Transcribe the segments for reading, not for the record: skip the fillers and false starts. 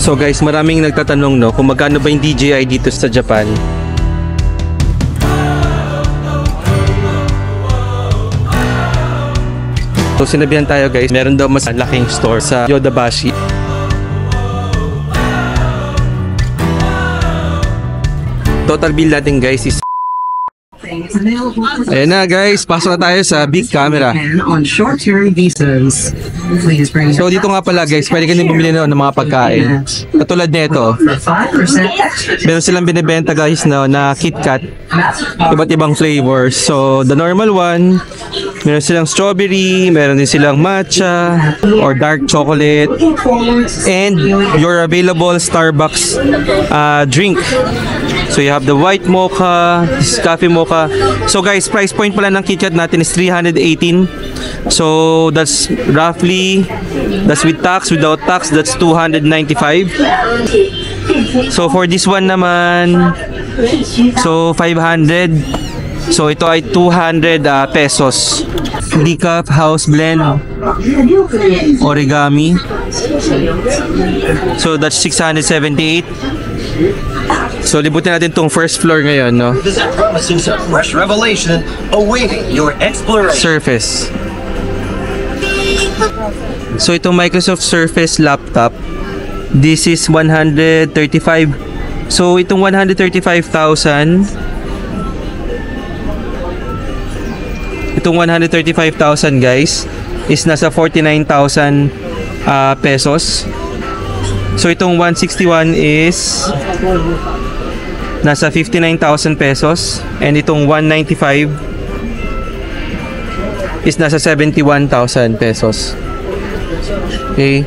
So guys, maraming nagtatanong no kung magkano ba yung DJI dito sa Japan. So sinabihan tayo guys, meron daw mas laking store sa Yodobashi. Total bill natin guys is... Ayan na guys, pasok na tayo sa big camera. So dito nga pala guys, pwede ka din bumili ng mga pagkain. Katulad nito, meron silang binibenta guys na KitKat, iba't ibang flavors. So the normal one, meron silang strawberry, meron din silang matcha or dark chocolate, and your available Starbucks drink. So you have the white mocha, this coffee mocha. So guys, price point pala ng KitKat natin is 318. So that's roughly, that's with tax, without tax, that's 295. So for this one naman, so 500. So ito ay 200 pesos. Decaf House Blend Origami. So that's 678. So libutin natin tong first floor ngayon, no? Surface. So itong Microsoft Surface laptop, this is 135. So itong 135,000, itong 135,000 guys is nasa 49,000 pesos. So itong 161 is nasa 59,000 pesos, and itong 195 is nasa 71,000 pesos. Okay.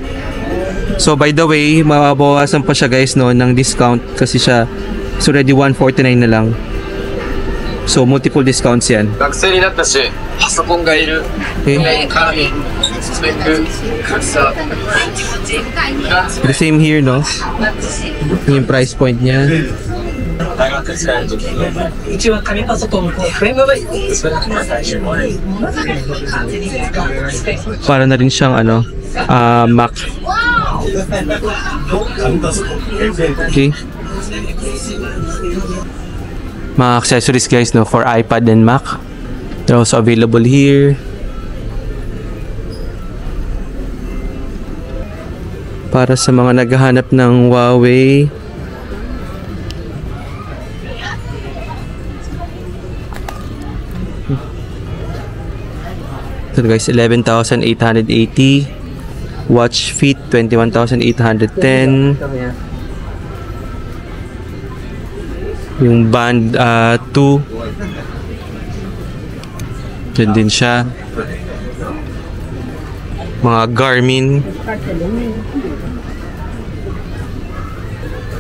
So by the way, mababawasan pa siya guys no ng discount kasi siya is already 149 na lang. So multiple discounts yan. Okay. The same here no. Yung price point niya. Para na rin siyang ano, Mac. Okay. Mga accessories guys no for iPad and Mac. They're also available here. Para sa mga naghahanap ng Huawei. So guys, 11,880. Watch Fit 21,810. Yung Band 2. Yan din siya. Mga Garmin.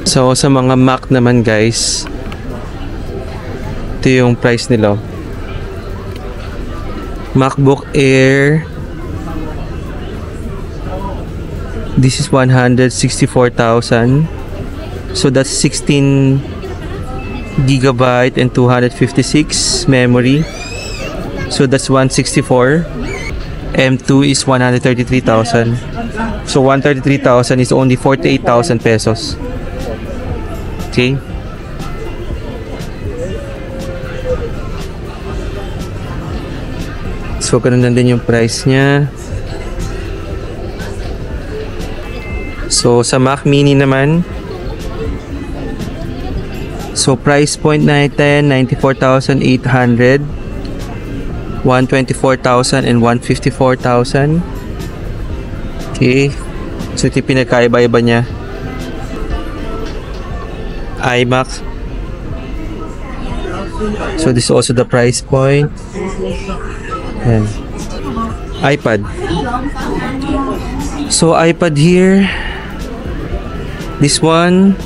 So sa mga Mac naman guys, ito yung price nila. MacBook Air, this is 164,000. So that's 16 gigabyte and 256 memory. So that's 164. M2 is 133,000. So 133,000 is only 48,000 pesos. Okay. So ganun lang din yung price niya. So sa Mac Mini naman, so price point natin 94,800, 124,000 and 154,000. Okay. So ito yung pinagkaiba-iba niya. iMac. So this is also the price point. And iPad. So iPad here, this one,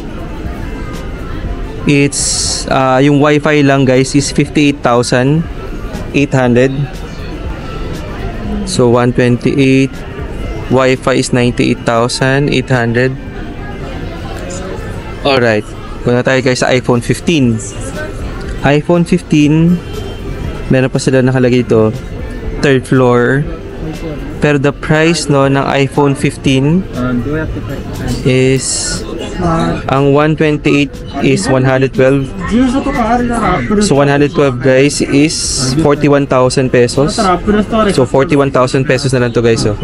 it's yung Wi-Fi lang guys is 58,800. So 128. Wi-Fi is 98,800. Alright, punta tayo guys sa iPhone 15. iPhone 15, meron pa sila nakalagay ito, third floor. Pero the price no ng iPhone 15 is ang 128 is 112. So 112 guys is 41,000 pesos. So 41,000 pesos na lang to guys. So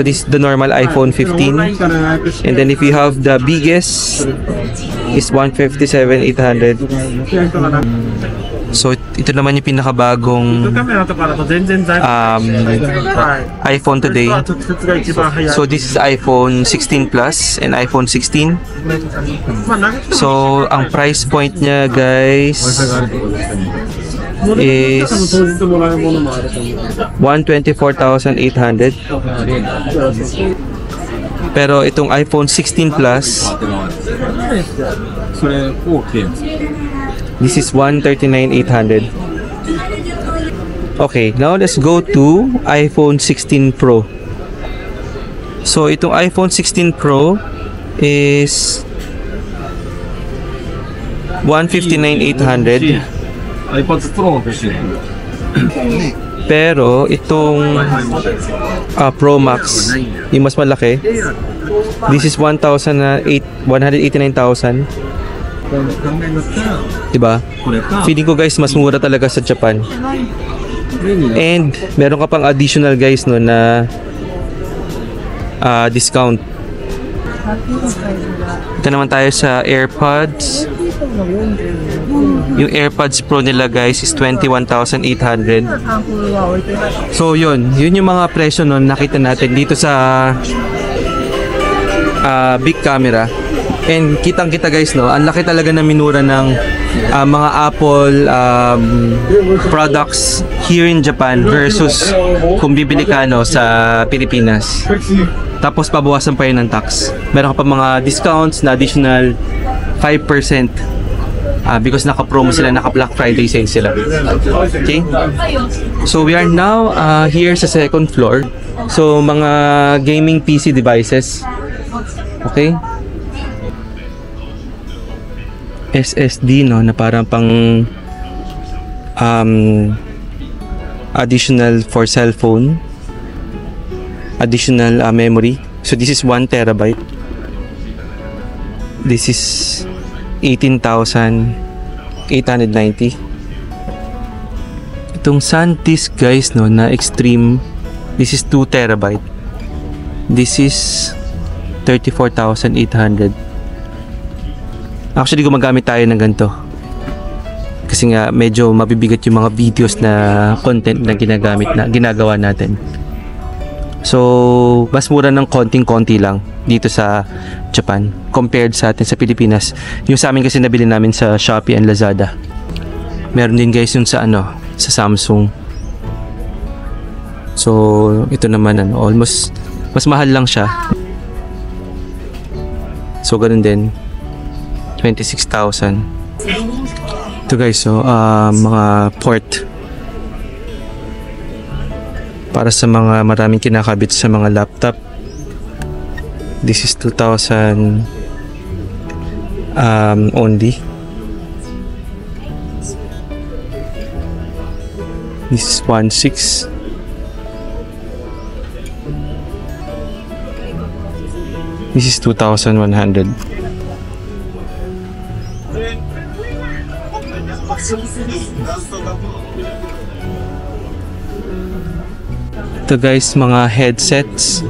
this is the normal iPhone 15. And then if you have the biggest is 157,800. So ito naman yung pinakabagong iPhone today. So this is iPhone 16 Plus and iPhone 16. So ang price point niya guys is 124,800. Pero itong iPhone 16 Plus, this is 139,800. Okay, now let's go to iPhone 16 Pro. So itong iPhone 16 Pro is 159,800. Pero itong Pro Max, yung mas malaki, this is 189,000. Diba? Feeling ko guys mas mura talaga sa Japan. And meron ka pang additional guys no na discount. Ito naman tayo sa AirPods. Yung AirPods Pro nila guys is 21,800. So yun yung mga presyo no nakita natin dito sa big camera. And kitang-kita guys no, ang laki talaga na minura ng mga Apple products here in Japan versus kung bibili ka no sa Pilipinas. Tapos pabawasan pa yun ng tax. Meron ka pa mga discounts na additional 5% because naka-promo sila, naka-Black Friday sale sila. Okay? So we are now here sa second floor. So mga gaming PC devices. Okay? SSD no na parang pang additional for cellphone, additional memory. So this is 1 terabyte. This is 18,890. Itong SanDisk guys no na extreme, this is 2 terabyte. This is 34,800. Actually gumagamit tayo ng ganito kasi nga medyo mabibigat yung mga videos na content na ginagawa natin. So mas mura ng konting-konti lang dito sa Japan compared sa atin sa Pilipinas. Yung sa amin kasi nabili namin sa Shopee and Lazada. Meron din guys yung sa sa Samsung. So ito naman almost mas mahal lang siya. So ganun din 26,000. Ito guys, so mga port para sa mga maraming kinakabit sa mga laptop. This is 2,000 only. This is 1,600. This is 2,100. Ito guys, mga headsets.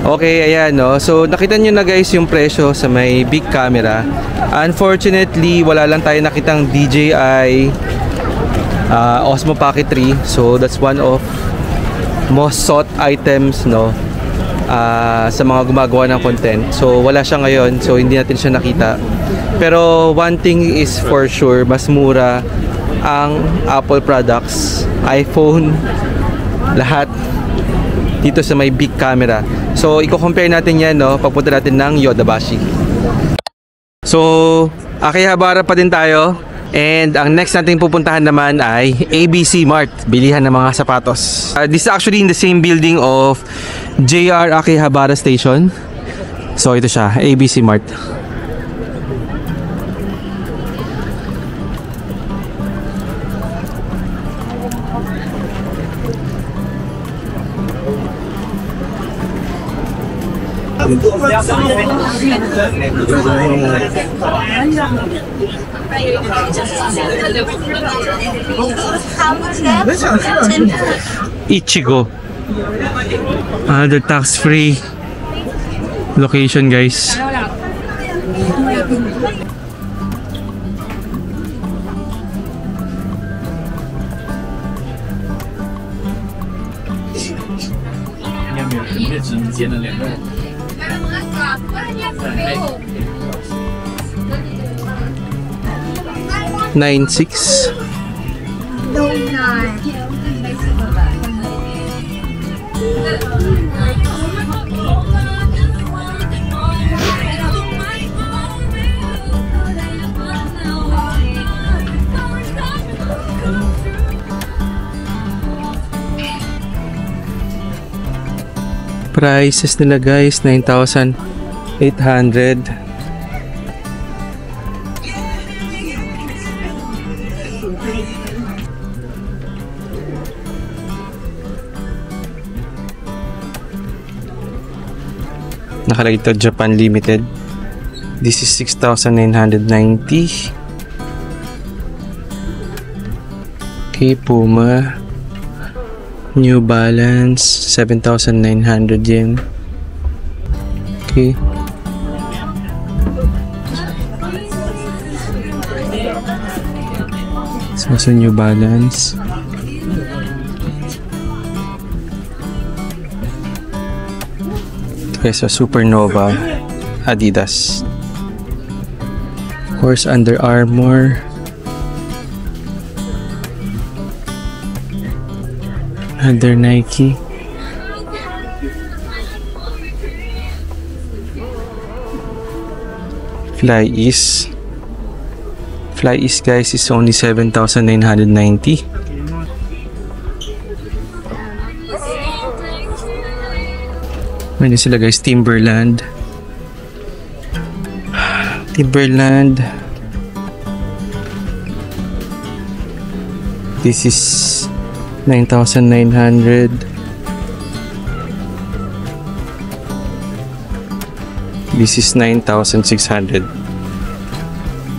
Okay, ayan no. So nakita nyo na guys yung presyo sa may big camera. Unfortunately, wala lang tayo nakitang DJI Osmo Pocket 3. So that's one of most sought items no sa mga gumagawa ng content. So wala siya ngayon, so hindi natin siya nakita. Pero one thing is for sure, mas mura ang Apple products, iPhone, lahat dito sa may big camera. So i-compare natin yan no pagpunta natin ng Yodobashi. So Akihabara pa din tayo. And ang next natin pupuntahan naman ay ABC Mart, bilihan ng mga sapatos. This is actually in the same building of JR Akihabara Station. So ito siya, ABC Mart. Ichigo. Another tax-free location, guys. Nine six. Prices nila guys, 9,800. Nakalagay ito Japan Limited. This is 6,990. Okay, Puma. New Balance, 7,900 yen. Okay. So New Balance. Okay, so Supernova, Adidas. Of course, Under Armour. Under Nike. Fly East. Fly East guys is only 7,990. Meron sila guys, Timberland. Timberland. This is 9,900. This is 9,600.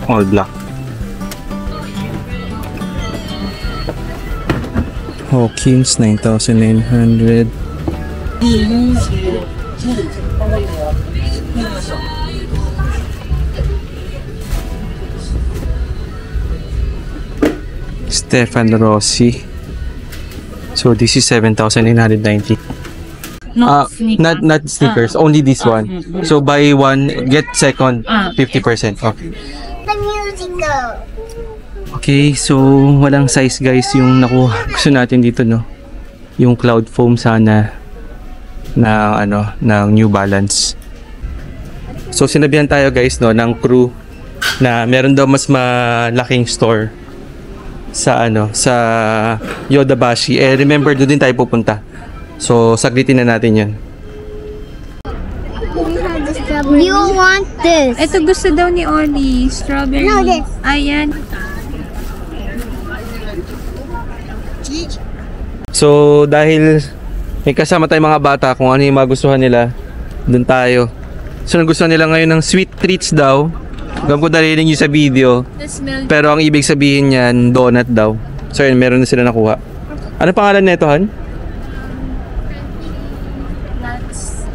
All black. Hawkins 9,900. Stefan Rossi. So this is 7,990. Not sneakers, only this one. So buy one, get second 50%. Okay. The music though. Okay, so walang size guys yung nakuha. Gusto natin dito, no. Yung Cloud Foam sana na ng New Balance. So sinabihan tayo guys, no, ng crew na meron daw mas malaking store sa sa Yodobashi. Remember, doon din tayo pupunta. So saglitin na natin 'yan. You want this? Ito gusto daw ni Oli, strawberry. No, this. Ayan. So dahil may kasama tayong mga bata, kung ano yung magustuhan nila, doon tayo. So nagustuhan nila ngayon ng sweet treats daw. Gawin ko narinig nyo sa video. Pero ang ibig sabihin niyan, donut daw. So yun, meron na sila nakuha. Ano pangalan nito, Han? Nuts.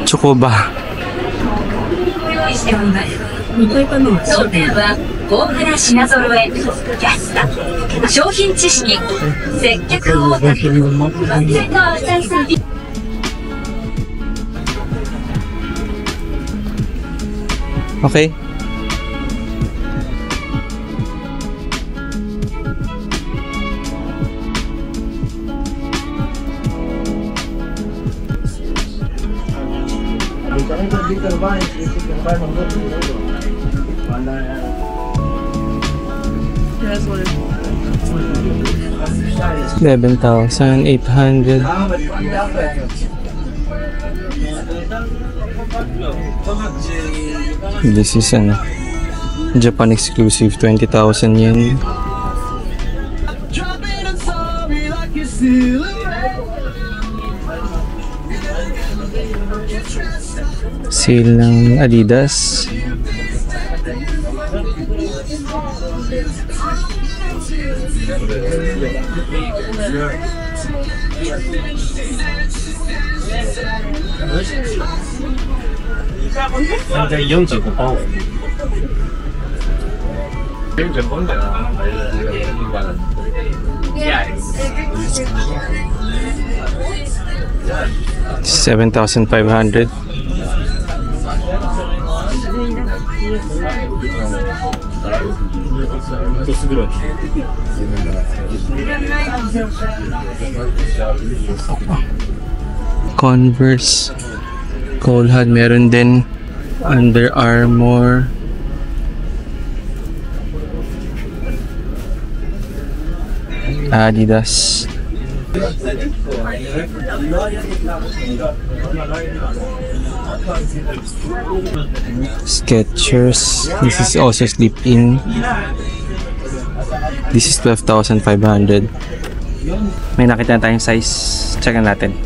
Chocoba. 当店は豊富な品揃え、安さ、商品知識、接客応対、万全の値する。Okay. $11,800. This is ano, Japan exclusive, 20,000 yen. Sale ng Adidas. $7,500. Converse, Colehat, meron din Under Armour. Adidas. Skechers. This is also slip-in. This is 12,500. May nakita na tayong size. Check natin.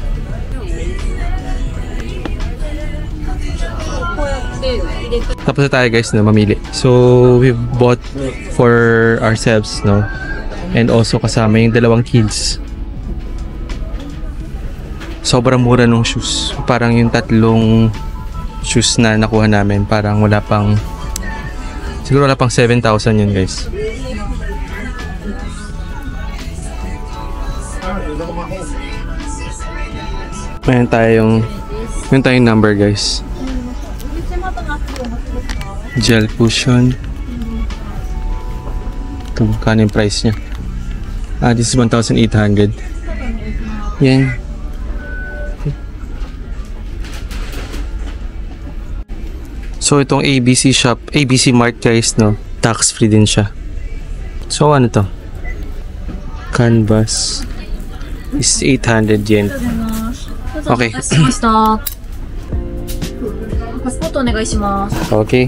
Tapos na tayo guys, no, mamili. So, we bought for ourselves, no? And also kasama yung dalawang kids. Sobrang mura ng shoes. Parang yung tatlong shoes na nakuha namin, parang wala pang, siguro wala pang 7,000 yun guys. Mayroon tayong number guys. Gel cushion. Ito, magkano yung price niya? This is 1,800. Yan. So itong ABC shop, ABC Mart guys, no, tax free din siya. So ano to? Canvas is 800 yen. Okay. Okay.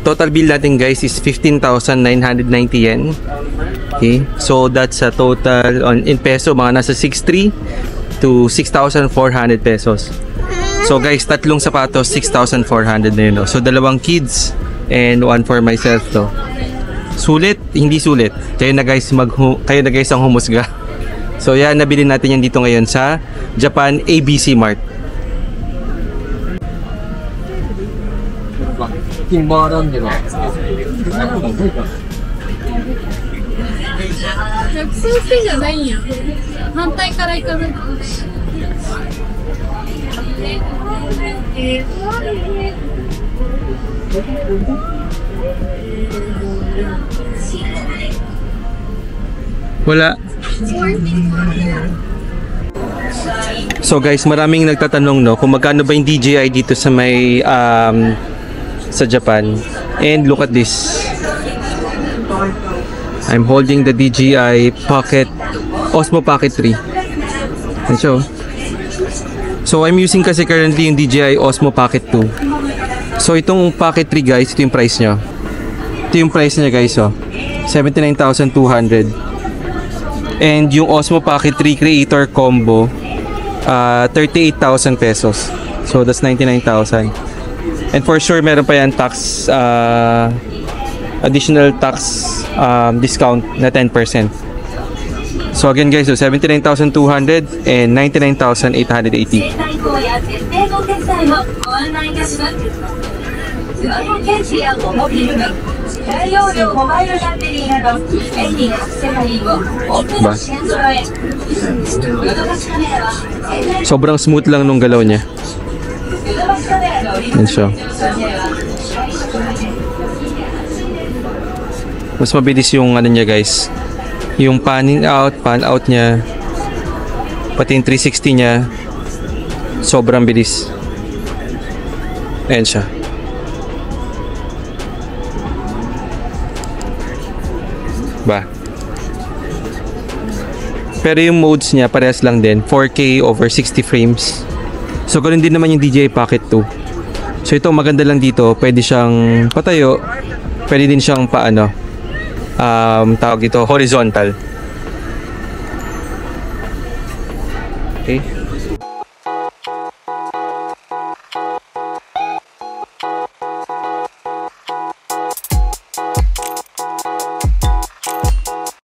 Total bill natin guys is 15,990 yen. Okay, so that's a total in peso, mga nasa 6,300 to 6,400 pesos. So guys, tatlong sapatos, 6,400 na yun. No? So dalawang kids and one for myself to. Sulit, hindi sulit. Kayo na guys ang humusga. So yan, nabili natin yan dito ngayon sa Japan ABC Mart. Wala. So guys, maraming nagtatanong no kung magkano ba yung DJI dito sa may sa Japan. And look at this. I'm holding the DJI Pocket Osmo Pocket 3. And so I'm using kasi currently yung DJI Osmo Pocket 2. So itong Pocket 3 guys, ito yung price niya. Ito yung price niya guys, oh. 79,200. And yung Osmo Pocket 3 Creator Combo, 38,000 pesos. So that's 99,000. And for sure meron pa yan tax, additional tax discount na 10%. So again guys, so 79,200 and 99,880. Ba? Sobrang smooth lang nung galaw niya. Yan siya. Mas mabilis yung ano niya guys, yung pan out niya, pati yung 360 niya Sobrang bilis. Ayan siya. Ba? Pero yung modes niya parehas lang din. 4K over 60 frames. So, ganun din naman yung DJI Pocket 2. So, ito maganda lang dito. Pwede siyang patayo. Pwede din siyang paano. Tawag ito, horizontal. Okay.